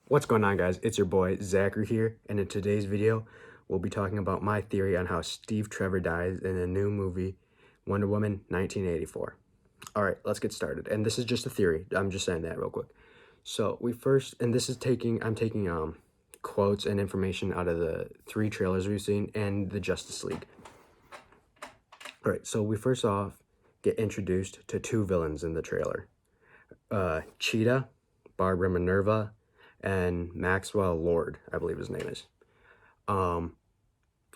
What's going on, guys? It's your boy Zachary here, and in today's video we'll be talking about my theory on how Steve Trevor dies in the new movie Wonder Woman 1984. Alright, let's get started. And this is just a theory. I'm just saying that real quick. So I'm taking quotes and information out of the 3 trailers we've seen and the Justice League. Alright, so we first off get introduced to 2 villains in the trailer. Cheetah, Barbara Minerva, and Maxwell Lord, I believe his name is. We're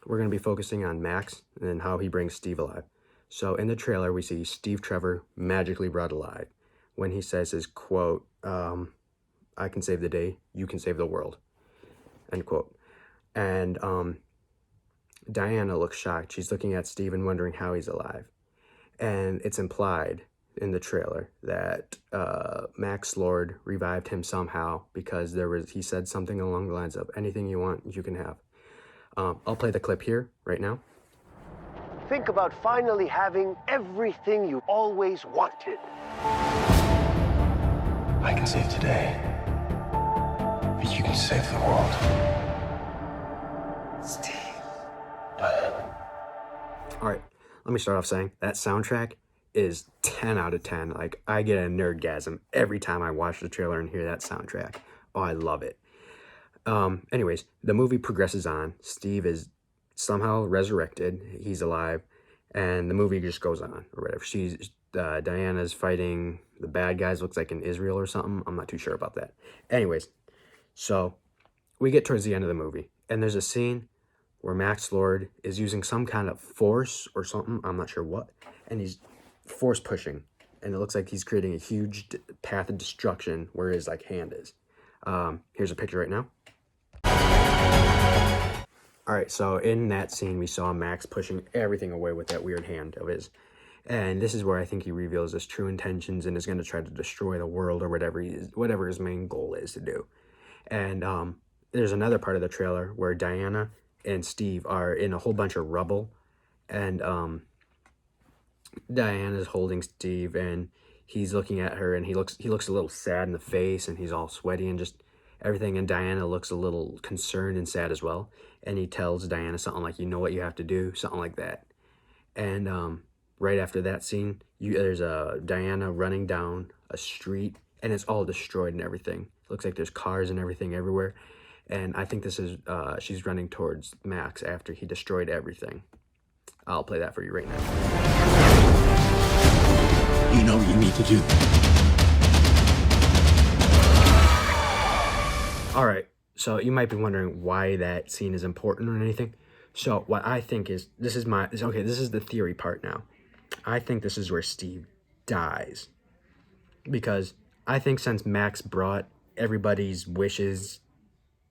going to be focusing on Max and how he brings Steve alive. So in the trailer, we see Steve Trevor magically brought alive when he says his quote, I can save the day, you can save the world, end quote. And Diana looks shocked. She's looking at Steve and wondering how he's alive. And it's implied in the trailer that Max Lord revived him somehow because he said something along the lines of, anything you want, you can have. I'll play the clip here right now. Think about finally having everything you always wanted. I can save today, but you can save the world. Steve. All right, let me start off saying that soundtrack is 10 out of 10. Like, I get a nerdgasm every time I watch the trailer and hear that soundtrack. Oh, I love it. Anyways, the movie progresses on. Steve is somehow resurrected. He's alive, and the movie just goes on, or whatever. Diana's fighting the bad guys, looks like in Israel or something. I'm not too sure about that. Anyways, so we get towards the end of the movie, and there's a scene where Max Lord is using some kind of force or something, I'm not sure what, and he's force pushing, and it looks like he's creating a huge path of destruction where his hand is. Here's a picture right now. Alright, so in that scene we saw Max pushing everything away with that weird hand of his, and this is where I think he reveals his true intentions and is going to try to destroy the world or whatever his main goal is to do. And there's another part of the trailer where Diana and Steve are in a whole bunch of rubble, and Diana's holding Steve, and he's looking at her, and he looks a little sad in the face, and he's all sweaty and just everything, and Diana looks a little concerned and sad as well, and he tells Diana something like, you know what you have to do, something like that. And right after that scene, there's Diana running down a street, and it's all destroyed and everything. Looks like there's cars and everything everywhere, and I think this is she's running towards Max after he destroyed everything. I'll play that for you right now. You know what you need to do. Alright, so you might be wondering why that scene is important or anything. So what I think is, this is the theory part now. I think this is where Steve dies. Because I think since Max brought everybody's wishes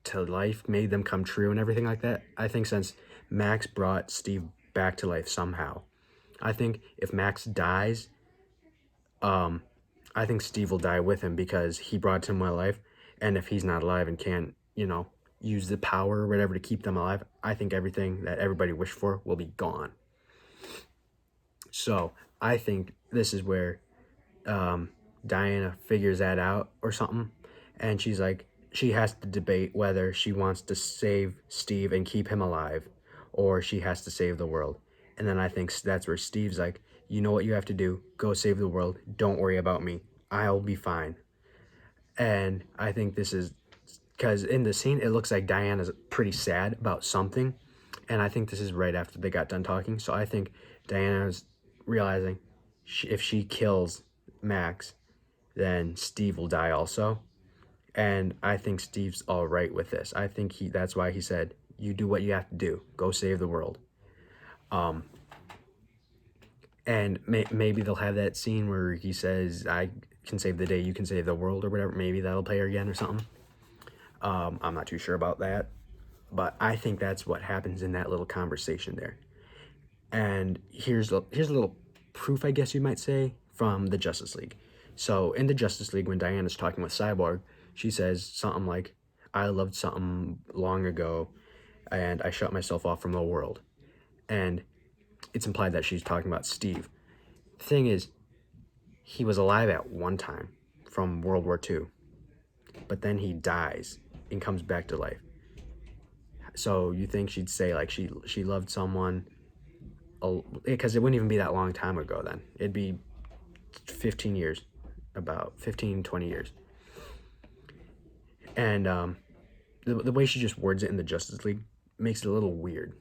to life, made them come true and everything like that, I think since Max brought Steve back to life somehow, I think if Max dies, I think Steve will die with him because he brought him to life, and if he's not alive and can't, use the power or whatever to keep them alive, I think everything that everybody wished for will be gone. So I think this is where Diana figures that out or something, and she's like, she has to debate whether she wants to save Steve and keep him alive, or she has to save the world. And then I think that's where Steve's like, you know what you have to do, go save the world, don't worry about me, I'll be fine. And I think this is because in the scene it looks like Diana's pretty sad about something, and I think this is right after they got done talking. So I think Diana's realizing if she kills Max, then Steve will die also. And I think Steve's all right with this. I think that's why he said, you do what you have to do, go save the world. And maybe they'll have that scene where he says, I can save the day, you can save the world, or whatever. Maybe that'll play again or something. I'm not too sure about that, but I think that's what happens in that little conversation there. And here's a little proof, I guess you might say, from the Justice League. So in the Justice League, when Diana's talking with Cyborg, she says something like, I loved something long ago, and I shut myself off from the world. And it's implied that she's talking about Steve. The thing is, he was alive at one time from World War II, but then he dies and comes back to life. So you think she'd say like she loved someone, because it wouldn't even be that long time ago then. It'd be 15 years, about 15, 20 years. And the way she just words it in the Justice League makes it a little weird.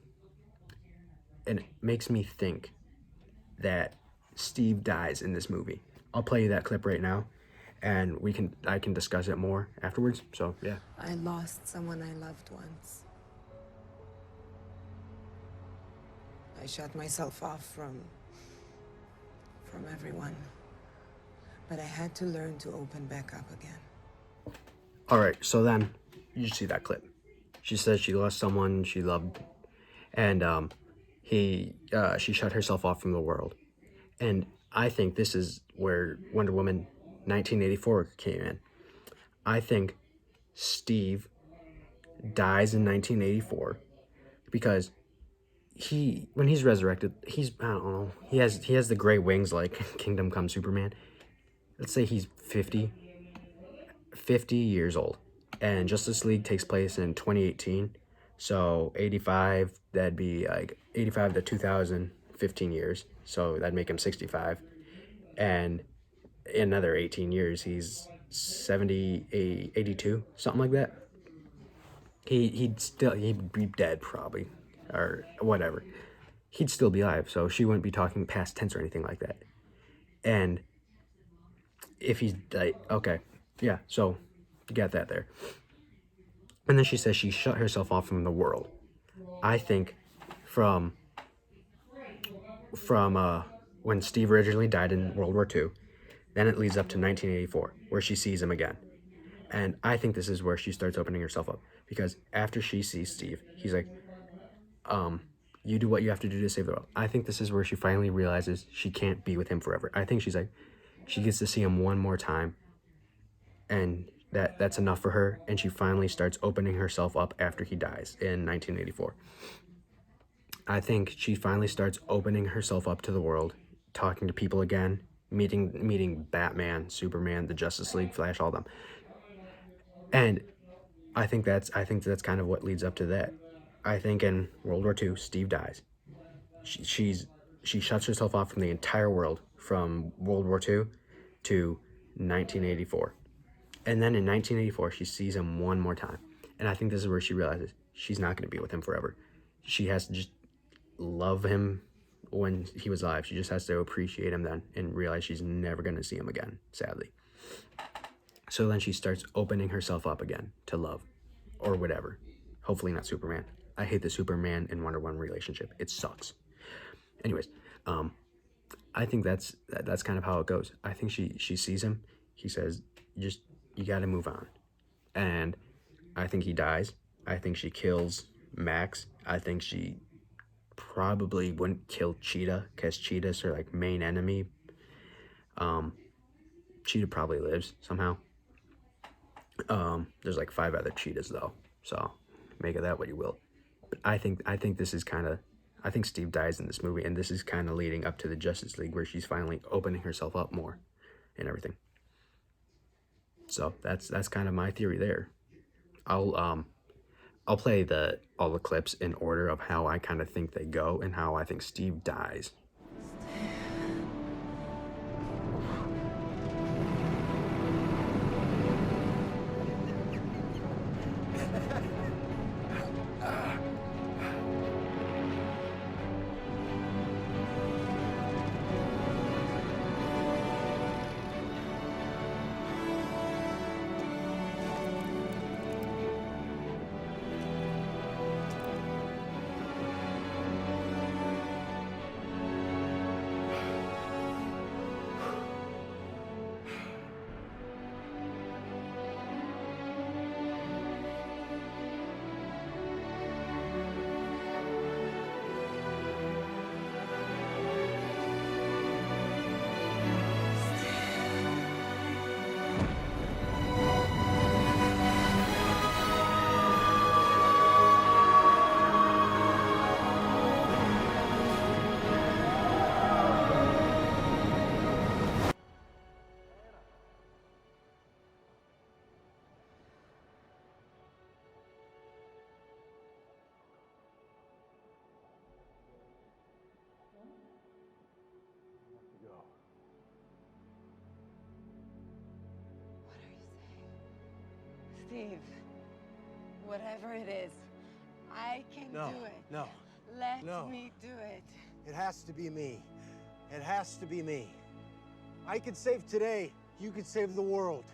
And it makes me think that Steve dies in this movie. I'll play you that clip right now, and I can discuss it more afterwards. So yeah. I lost someone I loved once. I shut myself off from everyone. But I had to learn to open back up again. All right, so then you see that clip. She says she lost someone she loved, and she shut herself off from the world. And I think this is where Wonder Woman 1984 came in. I think Steve dies in 1984 because when he's resurrected, I don't know, he has the gray wings like Kingdom Come Superman. Let's say he's 50 years old, and Justice League takes place in 2018. So 85, that'd be like 85 to 2000, 15 years. So that'd make him 65. And in another 18 years, he's 70, 82, something like that. He'd be dead probably, or whatever. He'd still be alive, so she wouldn't be talking past tense or anything like that. And if he's like, okay, yeah, so you got that there. And then she says she shut herself off from the world. I think from when Steve originally died in World War II, then it leads up to 1984, where she sees him again. And I think this is where she starts opening herself up. Because after she sees Steve, he's like, you do what you have to do to save the world. I think this is where she finally realizes she can't be with him forever. I think she's like, she gets to see him one more time, and that's enough for her, and she finally starts opening herself up after he dies in 1984. I think she finally starts opening herself up to the world, talking to people again, meeting Batman, Superman, the Justice League, Flash, all of them. And I think that's kind of what leads up to that. I think in World War II, Steve dies. She shuts herself off from the entire world from World War II to 1984. And then in 1984, she sees him one more time. And I think this is where she realizes she's not going to be with him forever. She has to just love him when he was alive. She just has to appreciate him then and realize she's never going to see him again, sadly. So then she starts opening herself up again to love or whatever. Hopefully not Superman. I hate the Superman and Wonder Woman relationship. It sucks. Anyways, I think that's kind of how it goes. I think she sees him. He says, you got to move on. And I think he dies. I think she kills Max. I think she probably wouldn't kill Cheetah because Cheetah's her like main enemy. Cheetah probably lives somehow. There's like 5 other cheetahs though, so make of that what you will. But I think this is kind of, I think Steve dies in this movie, and this is kind of leading up to the Justice League where she's finally opening herself up more and everything. So that's kind of my theory there. I'll play all the clips in order of how I kind of think they go and how I think Steve dies. Steve, whatever it is, I can do it. No. Let No. me do it. It has to be me. It has to be me. I could save today. You could save the world.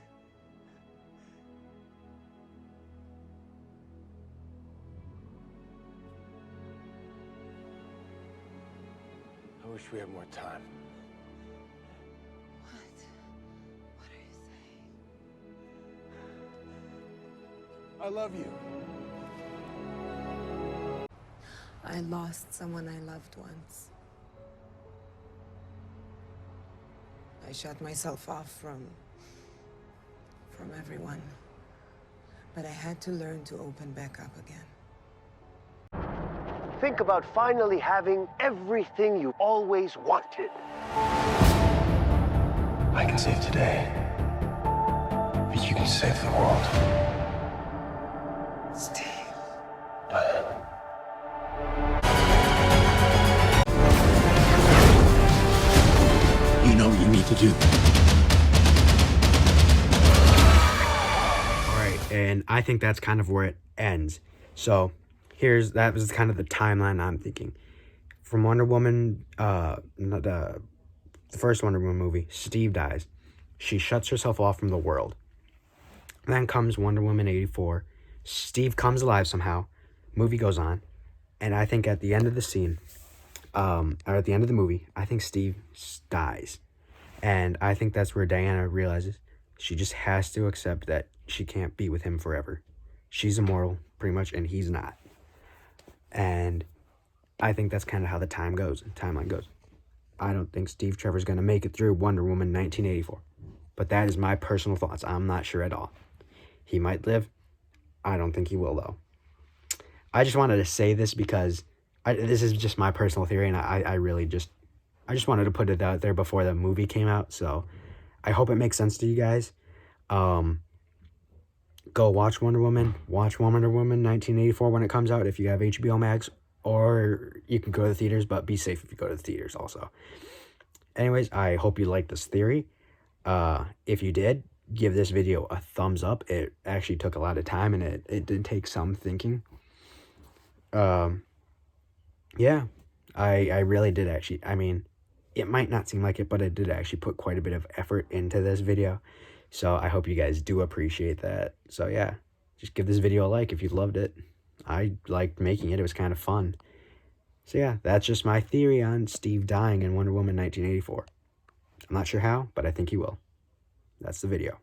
I wish we had more time. What? What are you saying? I love you. I lost someone I loved once. I shut myself off from everyone. But I had to learn to open back up again. Think about finally having everything you always wanted. I can save today, but you can save the world. Steve. You know what you need to do. All right, and I think that's kind of where it ends. So that was kind of the timeline I'm thinking. From Wonder Woman, the first Wonder Woman movie, Steve dies. She shuts herself off from the world. Then comes Wonder Woman 84. Steve comes alive somehow. Movie goes on. And I think at the end of the scene, or at the end of the movie, I think Steve dies. And I think that's where Diana realizes she just has to accept that she can't be with him forever. She's immortal, pretty much, and he's not. And I think that's kind of how the timeline goes. I don't think Steve Trevor's going to make it through Wonder Woman 1984. But that is my personal thoughts. I'm not sure at all. He might live. I don't think he will, though. I just wanted to say this because this is just my personal theory, and I just wanted to put it out there before the movie came out. So I hope it makes sense to you guys. Go watch Wonder Woman. Watch Wonder Woman 1984 when it comes out if you have HBO Max, or you can go to the theaters, but be safe if you go to the theaters also. Anyways, I hope you liked this theory. If you did, give this video a thumbs up. It actually took a lot of time, and it did take some thinking. Yeah, I really did actually. I mean, it might not seem like it, but I did actually put quite a bit of effort into this video. So I hope you guys do appreciate that. So yeah, just give this video a like if you loved it. I liked making it. It was kind of fun. So yeah, that's just my theory on Steve dying in Wonder Woman 1984. I'm not sure how, but I think he will. That's the video.